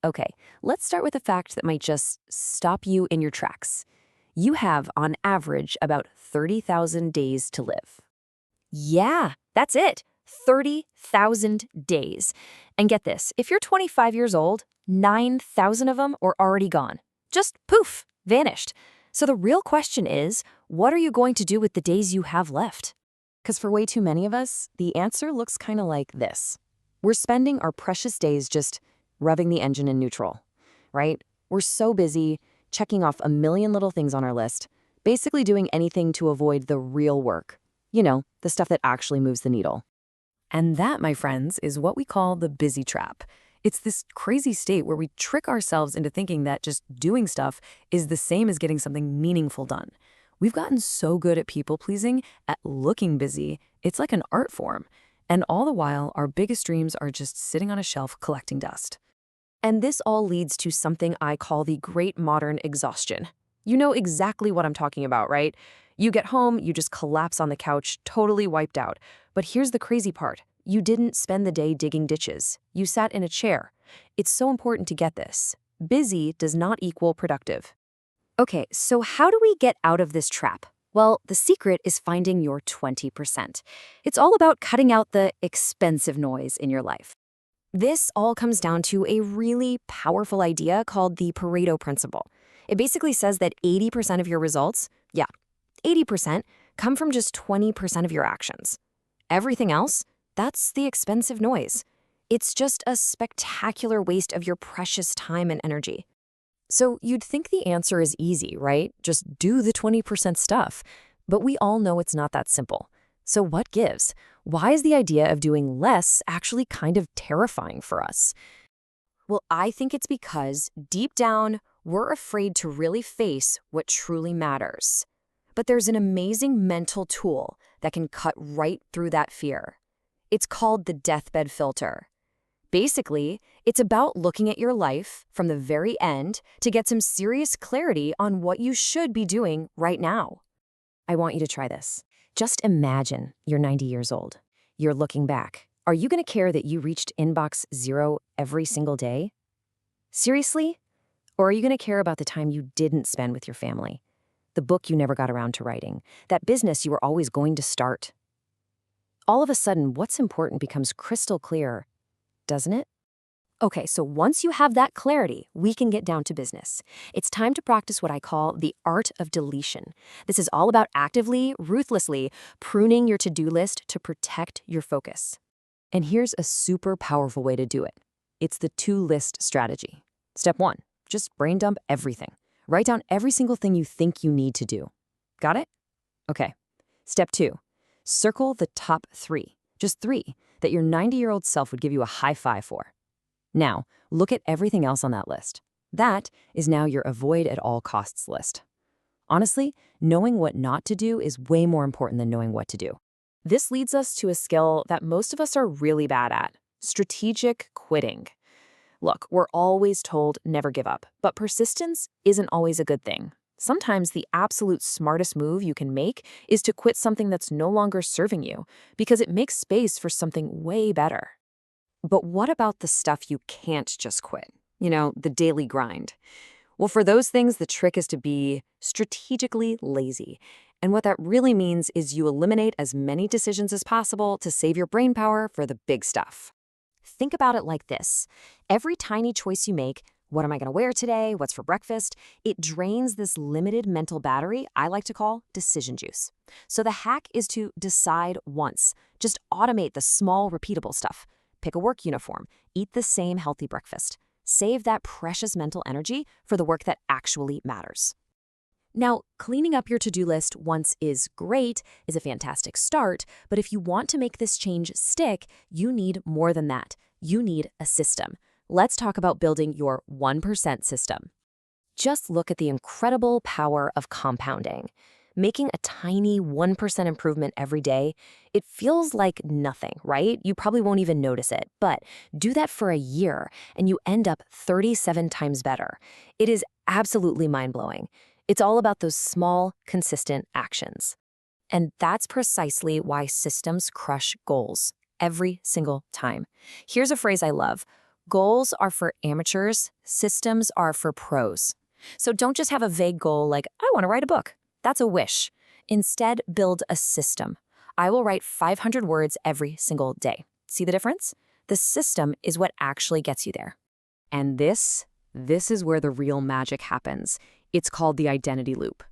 Okay, let's start with a fact that might just stop you in your tracks. You have, on average, about 30,000 days to live. Yeah, that's it. 30,000 days. And get this, if you're 25 years old, 9,000 of them are already gone. Just poof, vanished. So the real question is, what are you going to do with the days you have left? Because for way too many of us, the answer looks kind of like this. We're spending our precious days just revving the engine in neutral, right? We're so busy checking off a million little things on our list, basically doing anything to avoid the real work. You know, the stuff that actually moves the needle. And that, my friends, is what we call the busy trap. It's this crazy state where we trick ourselves into thinking that just doing stuff is the same as getting something meaningful done. We've gotten so good at people-pleasing, at looking busy, it's like an art form. And all the while, our biggest dreams are just sitting on a shelf collecting dust. And this all leads to something I call the great modern exhaustion. You know exactly what I'm talking about, right? You get home, you just collapse on the couch, totally wiped out. But here's the crazy part. You didn't spend the day digging ditches. You sat in a chair. It's so important to get this. Busy does not equal productive. Okay, so how do we get out of this trap? Well, the secret is finding your 20%. It's all about cutting out the expensive noise in your life. This all comes down to a really powerful idea called the Pareto principle. It basically says that 80% of your results, 80%, come from just 20% of your actions. Everything else, that's the expensive noise. It's just a spectacular waste of your precious time and energy. So you'd think the answer is easy, right? Just do the 20% stuff. But we all know it's not that simple. So what gives? Why is the idea of doing less actually kind of terrifying for us? Well, I think it's because, deep down, we're afraid to really face what truly matters. But there's an amazing mental tool that can cut right through that fear. It's called the deathbed filter. Basically, it's about looking at your life from the very end to get some serious clarity on what you should be doing right now. I want you to try this. Just imagine you're 90 years old. You're looking back. Are you going to care that you reached inbox 0 every single day? Seriously? Or are you going to care about the time you didn't spend with your family? The book you never got around to writing? That business you were always going to start? All of a sudden, what's important becomes crystal clear, doesn't it? Okay, so once you have that clarity, we can get down to business. It's time to practice what I call the art of deletion. This is all about actively, ruthlessly pruning your to-do list to protect your focus. And here's a super powerful way to do it. It's the to-list strategy. Step 1, just brain dump everything. Write down every single thing you think you need to do. Got it? Okay. Step 2, circle the top 3, just 3, that your 90-year-old self would give you a high five for. Now, look at everything else on that list. That is now your avoid at all costs list. Honestly, knowing what not to do is way more important than knowing what to do. This leads us to a skill that most of us are really bad at: strategic quitting. Look, we're always told never give up, but persistence isn't always a good thing. Sometimes the absolute smartest move you can make is to quit something that's no longer serving you, because it makes space for something way better. But what about the stuff you can't just quit? You know, the daily grind. Well, for those things, the trick is to be strategically lazy. And what that really means is you eliminate as many decisions as possible to save your brain power for the big stuff. Think about it like this. Every tiny choice you make, what am I going to wear today? What's for breakfast? It drains this limited mental battery I like to call decision juice. So the hack is to decide once. Just automate the small, repeatable stuff. Pick a work uniform. Eat the same healthy breakfast. Save that precious mental energy for the work that actually matters. Now, cleaning up your to-do list once is great, is a fantastic start, but if you want to make this change stick, you need more than that. You need a system. Let's talk about building your 1% system. Just look at the incredible power of compounding. Making a tiny 1% improvement every day, it feels like nothing, right? You probably won't even notice it, but do that for a year and you end up 37 times better. It is absolutely mind-blowing. It's all about those small, consistent actions. And that's precisely why systems crush goals every single time. Here's a phrase I love: Goals are for amateurs, systems are for pros. So don't just have a vague goal like, I want to write a book. That's a wish. Instead, build a system. I will write 500 words every single day. See the difference? The system is what actually gets you there. And this is where the real magic happens. It's called the identity loop.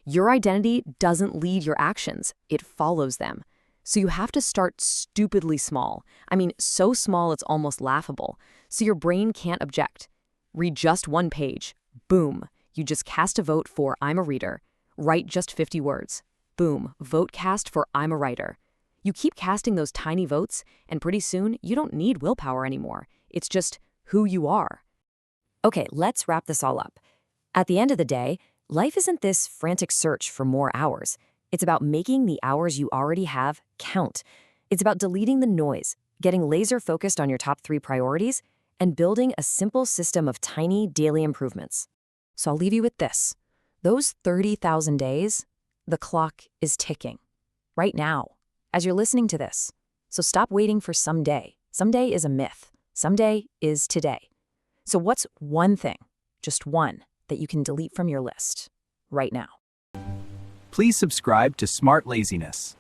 Your identity doesn't lead your actions, it follows them. So you have to start stupidly small. I mean, so small it's almost laughable. So your brain can't object. Read just one page. Boom. You just cast a vote for I'm a reader. Write just 50 words. Boom. Vote cast for I'm a writer. You keep casting those tiny votes, and pretty soon you don't need willpower anymore. It's just who you are. Okay, let's wrap this all up. At the end of the day, life isn't this frantic search for more hours. It's about making the hours you already have count. It's about deleting the noise, getting laser focused on your top 3 priorities, and building a simple system of tiny daily improvements. So I'll leave you with this. Those 30,000 days, the clock is ticking. Right now, as you're listening to this. So stop waiting for someday. Someday is a myth. Someday is today. So what's one thing, just one, that you can delete from your list right now? Please subscribe to Smart Laziness.